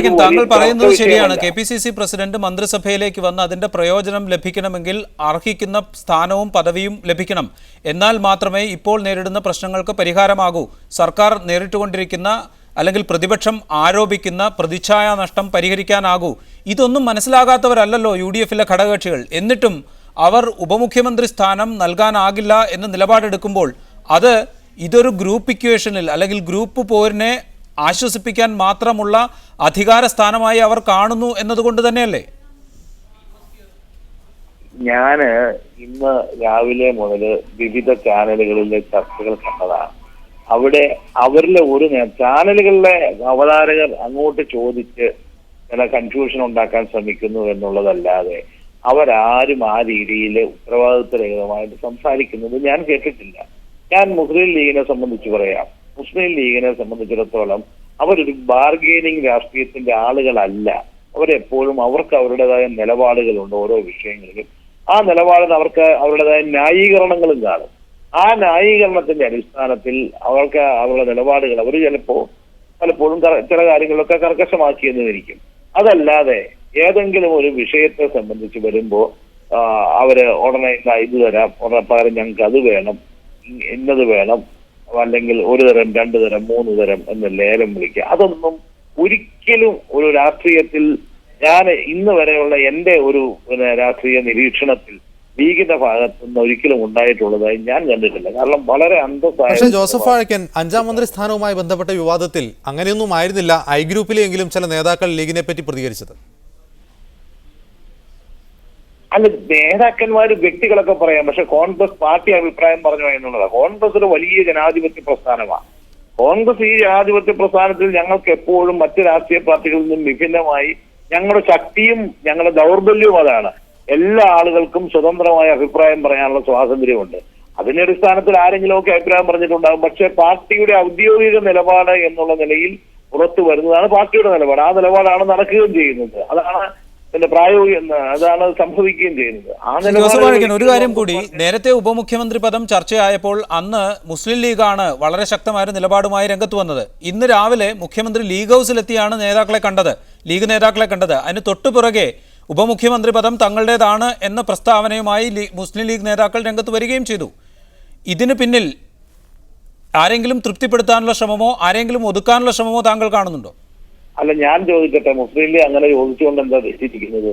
വാഴക്കൻ താങ്കൾ പറയുന്നത് ശരിയാണ്. KPCC പ്രസിഡന്റ് മന്ത്രിസഭയിലേക്ക് വന്ന് അതിന്റെ പ്രയോജനം ലഭിക്കണമെങ്കിൽ അർഹിക്കുന്ന സ്ഥാനവും പദവിയും ലഭിക്കണം. എന്നാൽ മാത്രമേ ഇപ്പോൾ നേരിടുന്ന പ്രശ്നങ്ങൾക്ക് പരിഹാരമാകൂ. സർക്കാർ നേരിട്ടുകൊണ്ടിരിക്കുന്ന അല്ലെങ്കിൽ പ്രതിപക്ഷം ആരോപിക്കുന്ന പ്രതിച്ഛായ നഷ്ടം പരിഹരിക്കാനാകൂ. ഇതൊന്നും മനസ്സിലാകാത്തവരല്ലല്ലോ UDF-ലെ ഘടകകക്ഷികൾ. എന്നിട്ടും അവർ ഉപമുഖ്യമന്ത്രി സ്ഥാനം നൽകാനാകില്ല എന്ന് നിലപാടെടുക്കുമ്പോൾ അത് ഇതൊരു ഗ്രൂപ്പ് ഇക്വേഷനിൽ അല്ലെങ്കിൽ ഗ്രൂപ്പ് പോരിനെ ആശ്വസിപ്പിക്കാൻ മാത്രമുള്ള അധികാര സ്ഥാനമായി അവർ കാണുന്നു എന്നതുകൊണ്ട് തന്നെയല്ലേ? ഞാന് ഇന്ന് രാവിലെ മുതൽ വിവിധ ചാനലുകളിലെ ചർച്ചകൾ കണ്ടതാണ്. അവിടെ അവരിലെ ഒരു ചാനലുകളിലെ അവതാരകർ അങ്ങോട്ട് ചോദിച്ച് ചില കൺഫ്യൂഷൻ ഉണ്ടാക്കാൻ ശ്രമിക്കുന്നു എന്നുള്ളതല്ലാതെ അവരാരും ആ രീതിയിൽ ഉത്തരവാദിത്വരഹിതമായിട്ട് സംസാരിക്കുന്നത് ഞാൻ കേട്ടിട്ടില്ല. ഞാൻ മുസ്ലിം ലീഗിനെ സംബന്ധിച്ച് പറയാം. മുസ്ലിം ലീഗിനെ സംബന്ധിച്ചിടത്തോളം അവരൊരു ബാർഗെയിനിങ് രാഷ്ട്രീയത്തിന്റെ ആളുകളല്ല. അവരെപ്പോഴും അവർക്ക് അവരുടേതായ നിലപാടുകളുണ്ട് ഓരോ വിഷയങ്ങളിലും. ആ നിലപാടിന് അവർക്ക് അവരുടേതായ ന്യായീകരണങ്ങളും കാണും. ആ ന്യായീകരണത്തിന്റെ അടിസ്ഥാനത്തിൽ അവർക്ക് അവരുടെ നിലപാടുകൾ അവർ പലപ്പോഴും ചില കാര്യങ്ങളൊക്കെ കർക്കശമാക്കിയെന്നിരിക്കും. അതല്ലാതെ ഏതെങ്കിലും ഒരു വിഷയത്തെ സംബന്ധിച്ച് വരുമ്പോൾ അവര് ഉടനെ ഇത് തരാം, ഉടനെ പകരം ഞങ്ങൾക്ക് അത് വേണം, ഇന്നത് വേണം, അല്ലെങ്കിൽ ഒരു തരം, രണ്ടു തരം, മൂന്ന് തരം എന്ന് ലേലം വിളിക്കുക. അതൊന്നും ഒരിക്കലും ഒരു രാഷ്ട്രീയത്തിൽ ഞാൻ ഇന്ന് വരെയുള്ള എന്റെ ഒരു രാഷ്ട്രീയ നിരീക്ഷണത്തിൽ ലീഗിന്റെ ഭാഗത്തുനിന്ന് ഒരിക്കലും ഉണ്ടായിട്ടുള്ളതായി ഞാൻ കണ്ടിട്ടില്ല. കാരണം വളരെ പക്ഷേ ജോസഫ് വാഴക്കൻ അഞ്ചാം മന്ത്രി സ്ഥാനവുമായി ബന്ധപ്പെട്ട വിവാദത്തിൽ അങ്ങനെയൊന്നും ആയിരുന്നില്ല ഐ ഗ്രൂപ്പിലെങ്കിലും ചില നേതാക്കൾ ലീഗിനെ പറ്റി പ്രതികരിച്ചത്. അല്ല, നേതാക്കന്മാര് വ്യക്തികളൊക്കെ പറയാം, പക്ഷെ കോൺഗ്രസ് പാർട്ടി അഭിപ്രായം പറഞ്ഞു എന്നുള്ളതാണ്. കോൺഗ്രസ് ഒരു വലിയ ജനാധിപത്യ പ്രസ്ഥാനമാണ്. കോൺഗ്രസ് ഈ ജനാധിപത്യ പ്രസ്ഥാനത്തിൽ ഞങ്ങൾക്ക് എപ്പോഴും മറ്റ് രാഷ്ട്രീയ പാർട്ടികളിൽ നിന്നും വിഭിന്നമായി ഞങ്ങളുടെ ശക്തിയും ഞങ്ങളുടെ ദൗർബല്യവും അതാണ്. എല്ലാ ആളുകൾക്കും സ്വതന്ത്രമായ അഭിപ്രായം പറയാനുള്ള സ്വാതന്ത്ര്യമുണ്ട്. അതിന്റെ അടിസ്ഥാനത്തിൽ ആരെങ്കിലുമൊക്കെ അഭിപ്രായം പറഞ്ഞിട്ടുണ്ടാകും. പക്ഷെ പാർട്ടിയുടെ ഔദ്യോഗിക നിലപാട് എന്നുള്ള നിലയിൽ പുറത്തു വരുന്നതാണ് പാർട്ടിയുടെ നിലപാട്. ആ നിലപാടാണ് നടക്കുകയും ചെയ്യുന്നത്. അതാണ് അതാണ് സംഭവിക്കുകയും ചെയ്യുന്നത്. ഒരു കാര്യം കൂടി, നേരത്തെ ഉപമുഖ്യമന്ത്രി പദം ചർച്ചയായപ്പോൾ അന്ന് മുസ്ലിം ലീഗാണ് വളരെ ശക്തമായ നിലപാടുമായി രംഗത്ത് വന്നത്. ഇന്ന് രാവിലെ മുഖ്യമന്ത്രി ലീഗ് ഹൗസിലെത്തിയാണ് ലീഗ് നേതാക്കളെ കണ്ടത്. അതിന് തൊട്ടുപിറകെ ഉപമുഖ്യമന്ത്രി പദം തങ്ങളുടേതാണ് എന്ന പ്രസ്താവനയുമായി മുസ്ലിം ലീഗ് നേതാക്കൾ രംഗത്ത് വരികയും ചെയ്തു. ഇതിന് പിന്നിൽ ആരെങ്കിലും തൃപ്തിപ്പെടുത്താനുള്ള ശ്രമമോ ആരെങ്കിലും ഒതുക്കാനുള്ള ശ്രമമോ താങ്കൾ കാണുന്നുണ്ടോ? അല്ല, ഞാൻ ചോദിക്കട്ടെ, മുസ്ലിം ലീഗ് അങ്ങനെ ചോദിച്ചുകൊണ്ട് എന്താ തെറ്റിയിരിക്കുന്നത്?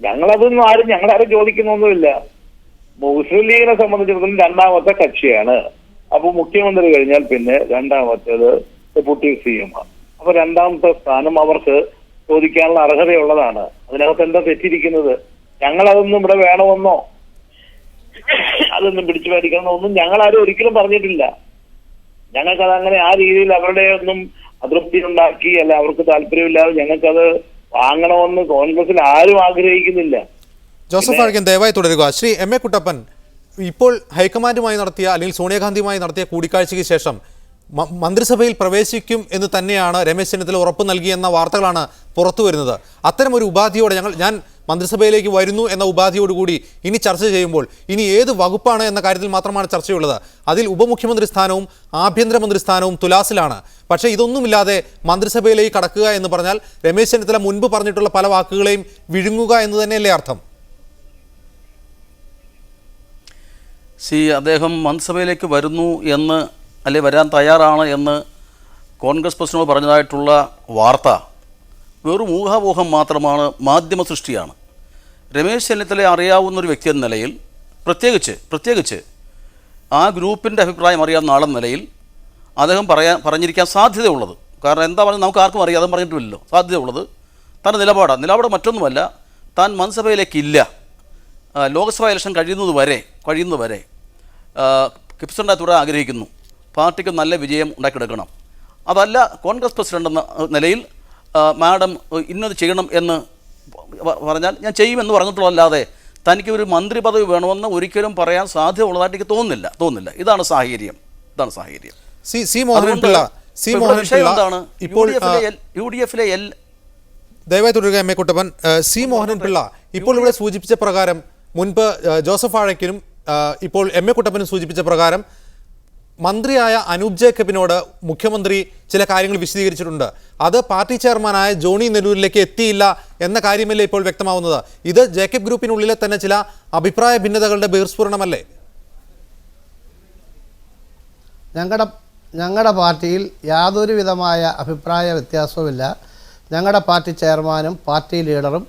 ഞങ്ങളാരും ചോദിക്കുന്നൊന്നുമില്ല. മുസ്ലിം ലീഗിനെ സംബന്ധിച്ചിടത്തോളം രണ്ടാമത്തെ കക്ഷിയാണ്. അപ്പൊ മുഖ്യമന്ത്രി കഴിഞ്ഞാൽ പിന്നെ രണ്ടാമത്തേത് ഡെപ്യൂട്ടി CM ആണ്. അപ്പൊ രണ്ടാമത്തെ സ്ഥാനം അവർക്ക് ചോദിക്കാനുള്ള അർഹതയുള്ളതാണ്. അതിനകത്ത് എന്താ തെറ്റിയിരിക്കുന്നത്? ഞങ്ങളതൊന്നും ഇവിടെ വേണമെന്നോ അതൊന്നും പിടിച്ചു മേടിക്കണമെന്നൊന്നും ഞങ്ങളാരും ഒരിക്കലും പറഞ്ഞിട്ടില്ല. ഞങ്ങൾക്കത് അങ്ങനെ ആ രീതിയിൽ അവരുടെ ഒന്നും അതൃപ്തി ഉണ്ടാക്കി അല്ല അവർക്ക് താല്പര്യമില്ലാതെ ഞങ്ങൾക്കത് വാങ്ങണമെന്ന് കോൺഗ്രസിൽ ആരും ആഗ്രഹിക്കുന്നില്ല. ജോസഫ് വാഴക്കൻ ദയവായി തുടരുക. ശ്രീ M.A. കുട്ടപ്പൻ, ഇപ്പോൾ ഹൈക്കമാൻഡുമായി നടത്തിയ അല്ലെങ്കിൽ സോണിയാഗാന്ധിയുമായി നടത്തിയ കൂടിക്കാഴ്ചയ്ക്ക് ശേഷം മന്ത്രിസഭയിൽ പ്രവേശിക്കും എന്ന് തന്നെയാണ് രമേശ് ചെന്നിത്തല ഉറപ്പ് നൽകിയെന്ന വാർത്തകളാണ് പുറത്തു വരുന്നത്. അത്തരമൊരു ഉപാധിയോടെ ഞാൻ മന്ത്രിസഭയിലേക്ക് വരുന്നു എന്ന ഉപാധിയോടുകൂടി ഇനി ചർച്ച ചെയ്യുമ്പോൾ ഇനി ഏത് വകുപ്പാണ് എന്ന കാര്യത്തിൽ മാത്രമാണ് ചർച്ചയുള്ളത്. അതിൽ ഉപമുഖ്യമന്ത്രി സ്ഥാനവും ആഭ്യന്തരമന്ത്രി സ്ഥാനവും തുലാസിലാണ്. പക്ഷേ ഇതൊന്നുമില്ലാതെ മന്ത്രിസഭയിലേക്ക് കടക്കുക എന്ന് പറഞ്ഞാൽ രമേശ് ചെന്നിത്തല മുൻപ് പറഞ്ഞിട്ടുള്ള പല വാക്കുകളെയും വിഴുങ്ങുക എന്ന് തന്നെയല്ലേ അർത്ഥം? അദ്ദേഹം മന്ത്രിസഭയിലേക്ക് വരുന്നു എന്ന് അല്ലെ വരാൻ തയ്യാറാണ് എന്ന് കോൺഗ്രസ് പ്രസിഡന്റ് പറഞ്ഞതായിട്ടുള്ള വാർത്ത വെറും ഊഹാപോഹം മാത്രമാണ്, മാധ്യമ സൃഷ്ടിയാണ്. രമേശ് ചെന്നിത്തലയെ അറിയാവുന്നൊരു വ്യക്തി എന്ന നിലയിൽ പ്രത്യേകിച്ച് ആ ഗ്രൂപ്പിൻ്റെ അഭിപ്രായം അറിയാവുന്ന ആളെന്ന നിലയിൽ അദ്ദേഹം പറഞ്ഞിരിക്കാൻ സാധ്യതയുള്ളത്, കാരണം എന്താ പറഞ്ഞാൽ നമുക്ക് ആർക്കും അറിയാതെ പറഞ്ഞിട്ടുമില്ലല്ലോ, സാധ്യതയുള്ളത് തൻ്റെ നിലപാട് മറ്റൊന്നുമല്ല, താൻ മന്ത്രിസഭയിലേക്കില്ല, ലോക്സഭാ ഇലക്ഷൻ കഴിയുന്നത് വരെ പ്രസിഡന്റായി തുടരാൻ ആഗ്രഹിക്കുന്നു, പാർട്ടിക്ക് നല്ല വിജയം ഉണ്ടാക്കിയെടുക്കണം. അതല്ല കോൺഗ്രസ് പ്രസിഡന്റ് എന്ന നിലയിൽ മാഡം ഇന്നത് ചെയ്യണം എന്ന് പറഞ്ഞാൽ ഞാൻ ചെയ്യുമെന്ന് പറഞ്ഞിട്ടുള്ളതല്ലാതെ തനിക്ക് ഒരു മന്ത്രി പദവി വേണമെന്ന് ഒരിക്കലും പറയാൻ സാധ്യത ഉള്ളതായിട്ട് എനിക്ക് തോന്നുന്നില്ല. ഇതാണ് സാഹചര്യം. ദയവായി തുടരുക M.A. കുട്ടപ്പൻ. സി മോഹനൻപിള്ള ഇപ്പോൾ ഇവിടെ സൂചിപ്പിച്ച പ്രകാരം, മുൻപ് ജോസഫ് വാഴക്കനും ഇപ്പോൾ M.A. കുട്ടപ്പനും സൂചിപ്പിച്ച പ്രകാരം മന്ത്രിയായ അനൂപ് ജേക്കബിനോട് മുഖ്യമന്ത്രി ചില കാര്യങ്ങൾ വിശദീകരിച്ചിട്ടുണ്ട്. അത് പാർട്ടി ചെയർമാനായ ജോണി നെല്ലൂരിലേക്ക് എത്തിയില്ല എന്ന കാര്യമല്ലേ ഇപ്പോൾ വ്യക്തമാവുന്നത്? ഇത് ജേക്കബ് ഗ്രൂപ്പിനുള്ളിലെ തന്നെ ചില അഭിപ്രായ ഭിന്നതകളുടെ ബഹിർസ്ഫുരണമല്ലേ? ഞങ്ങളുടെ പാർട്ടിയിൽ യാതൊരു വിധമായ അഭിപ്രായ വ്യത്യാസവുമില്ല. ഞങ്ങളുടെ പാർട്ടി ചെയർമാനും പാർട്ടി ലീഡറും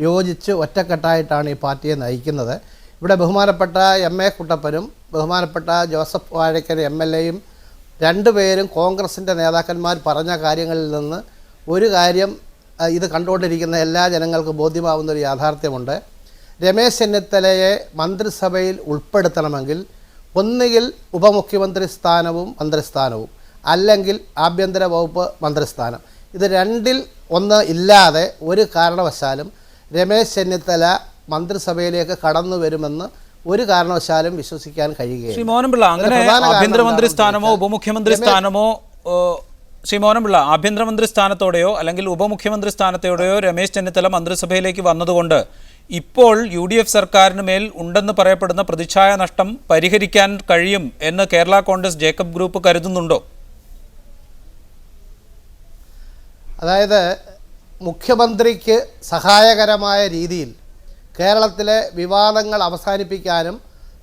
യോജിച്ച് ഒറ്റക്കെട്ടായിട്ടാണ് ഈ പാർട്ടിയെ നയിക്കുന്നത്. ഇവിടെ ബഹുമാനപ്പെട്ട എം.എ. കുട്ടപ്പനും ബഹുമാനപ്പെട്ട ജോസഫ് വാഴക്കൻ എം.എൽ.എയും രണ്ടുപേരും കോൺഗ്രസിൻ്റെ നേതാക്കന്മാർ പറഞ്ഞ കാര്യങ്ങളിൽ നിന്ന് ഒരു കാര്യം ഇത് കണ്ടുകൊണ്ടിരിക്കുന്ന എല്ലാ ജനങ്ങൾക്കും ബോധ്യമാവുന്നൊരു യാഥാർത്ഥ്യമുണ്ട്. രമേശ് ചെന്നിത്തലയെ മന്ത്രിസഭയിൽ ഉൾപ്പെടുത്തണമെങ്കിൽ ഒന്നുകിൽ ഉപമുഖ്യമന്ത്രി സ്ഥാനവും മന്ത്രിസ്ഥാനവും, അല്ലെങ്കിൽ ആഭ്യന്തര വകുപ്പ് മന്ത്രിസ്ഥാനം. ഇത് രണ്ടിൽ ഒന്ന് ഇല്ലാതെ ഒരു കാരണവശാലും രമേശ് ചെന്നിത്തല മന്ത്രിസഭയിലേക്ക് കടന്നു വരുമെന്ന് ഒരു കാരണവശാലും വിശ്വസിക്കാൻ കഴിയുകയില്ല. ശ്രീ മോഹനപിള്ള, അങ്ങനെ ആഭ്യന്തരമന്ത്രി സ്ഥാനമോ ഉപമുഖ്യമന്ത്രി സ്ഥാനമോ ശ്രീ മോഹനപിള്ള ആഭ്യന്തരമന്ത്രി സ്ഥാനത്തോടെയോ അല്ലെങ്കിൽ ഉപമുഖ്യമന്ത്രി സ്ഥാനത്തോടെയോ രമേശ് ചെന്നിത്തല മന്ത്രിസഭയിലേക്ക് വന്നതുകൊണ്ട് ഇപ്പോൾ UDF സർക്കാരിന് മേൽ ഉണ്ടെന്ന് പറയപ്പെടുന്ന പ്രതിച്ഛായ നഷ്ടം പരിഹരിക്കാൻ കഴിയും എന്ന് കേരള കോൺഗ്രസ് ജേക്കബ് ഗ്രൂപ്പ് കരുതുന്നുണ്ടോ? അതായത് മുഖ്യമന്ത്രിക്ക് സഹായകരമായ രീതിയിൽ കേരളത്തിലെ വിവാദങ്ങൾ അവസാനിപ്പിക്കാനും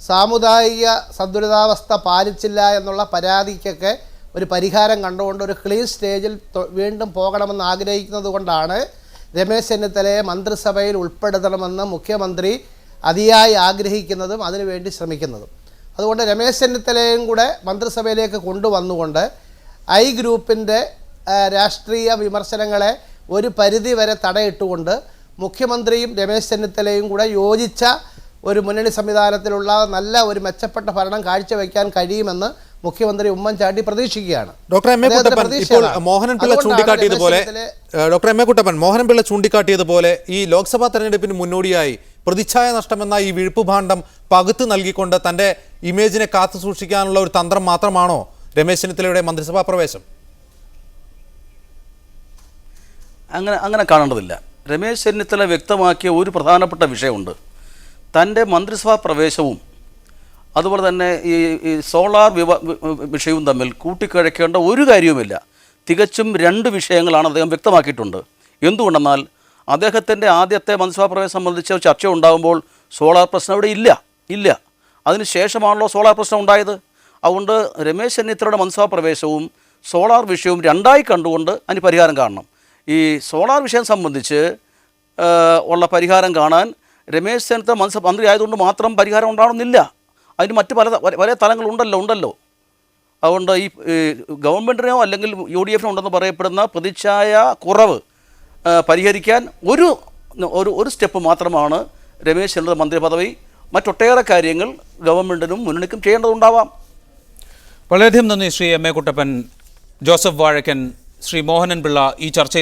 സാമുദായിക സന്തുലിതാവസ്ഥ പാലിച്ചില്ല എന്നുള്ള പരാതിക്കൊക്കെ ഒരു പരിഹാരം കണ്ടുകൊണ്ട് ഒരു ക്ലീൻ സ്റ്റേജിൽ വീണ്ടും പോകണമെന്ന് ആഗ്രഹിക്കുന്നത് കൊണ്ടാണ് രമേശ് ചെന്നിത്തലയെ മന്ത്രിസഭയിൽ ഉൾപ്പെടുത്തണമെന്ന് മുഖ്യമന്ത്രി അതിയായി ആഗ്രഹിക്കുന്നതും അതിനുവേണ്ടി ശ്രമിക്കുന്നതും. അതുകൊണ്ട് രമേശ് ചെന്നിത്തലയും കൂടെ മന്ത്രിസഭയിലേക്ക് കൊണ്ടുവന്നുകൊണ്ട് ഐ ഗ്രൂപ്പിൻ്റെ രാഷ്ട്രീയ വിമർശനങ്ങളെ ഒരു പരിധി വരെ തടയിട്ടുകൊണ്ട് മുഖ്യമന്ത്രിയും രമേശ് ചെന്നിത്തലയും കൂടെ യോജിച്ച ഒരു മുന്നണി സംവിധാനത്തിലുള്ള നല്ല ഒരു മെച്ചപ്പെട്ട ഭരണം കാഴ്ചവെക്കാൻ കഴിയുമെന്ന് മുഖ്യമന്ത്രി ഉമ്മൻചാണ്ടി പ്രതീക്ഷിക്കുകയാണ്. Doctor MA. കുട്ടപ്പൻ, ഇപ്പോൾ മോഹനൻപിള്ള ചൂണ്ടിക്കാട്ടിയതുപോലെ ഈ ലോക്സഭാ തെരഞ്ഞെടുപ്പിന് മുന്നോടിയായി പ്രതിച്ഛായ നഷ്ടമെന്ന ഈ വിഴുപ്പുഭാണ്ഡം പകുത്തു നൽകിക്കൊണ്ട് തന്റെ ഇമേജിനെ കാത്തു സൂക്ഷിക്കാനുള്ള ഒരു തന്ത്രം മാത്രമാണോ രമേശ് ചെന്നിത്തലയുടെ മന്ത്രിസഭാ പ്രവേശം? അങ്ങനെ കാണേണ്ടതില്ല. രമേശ് ചെന്നിത്തല വ്യക്തമാക്കിയ ഒരു പ്രധാനപ്പെട്ട വിഷയമുണ്ട്. തൻ്റെ മന്ത്രിസഭാ പ്രവേശവും അതുപോലെ തന്നെ ഈ സോളാർ വിഷയവും തമ്മിൽ കൂട്ടിക്കുഴയ്ക്കേണ്ട ഒരു കാര്യവുമില്ല. തികച്ചും രണ്ട് വിഷയങ്ങളാണ് അദ്ദേഹം വ്യക്തമാക്കിയിട്ടുണ്ട്. എന്തുകൊണ്ടെന്നാൽ അദ്ദേഹത്തിൻ്റെ ആദ്യത്തെ മന്ത്രിസഭാ പ്രവേശം സംബന്ധിച്ച ചർച്ച ഉണ്ടാകുമ്പോൾ സോളാർ പ്രശ്നം അവിടെ ഇല്ല. അതിന് ശേഷമാണല്ലോ സോളാർ പ്രശ്നം ഉണ്ടായത്. അതുകൊണ്ട് രമേശ് ചെന്നിത്തലയുടെ മന്ത്രിസഭാ പ്രവേശവും സോളാർ വിഷയവും രണ്ടായി കണ്ടുകൊണ്ട് അതിന് പരിഹാരം കാണണം. ഈ സോളാർ വിഷയം സംബന്ധിച്ച് ഉള്ള പരിഹാരം കാണാൻ രമേശ് ചെന്നിത്തല മന്ത്രി ആയതുകൊണ്ട് മാത്രം പരിഹാരം ഉണ്ടാകണമെന്നില്ല. അതിന് മറ്റ് പല തലങ്ങളുണ്ടല്ലോ. അതുകൊണ്ട് ഈ ഗവൺമെൻറ്റിനോ അല്ലെങ്കിൽ UDF ഉണ്ടെന്ന് പറയപ്പെടുന്ന പ്രതിച്ഛായ കുറവ് പരിഹരിക്കാൻ ഒരു സ്റ്റെപ്പ് മാത്രമാണ് രമേശ് ചെന്നിത്തല മന്ത്രി പദവി. മറ്റൊട്ടേറെ കാര്യങ്ങൾ ഗവൺമെൻറ്റിനും മുന്നണിക്കും ചെയ്യേണ്ടതുണ്ടാവാം. വളരെയധികം നന്ദി ശ്രീ എം.എ. കുട്ടപ്പൻ, ജോസഫ് വാഴക്കൻ, ശ്രീ മോഹനൻപിള്ള ഈ ചർച്ചയിൽ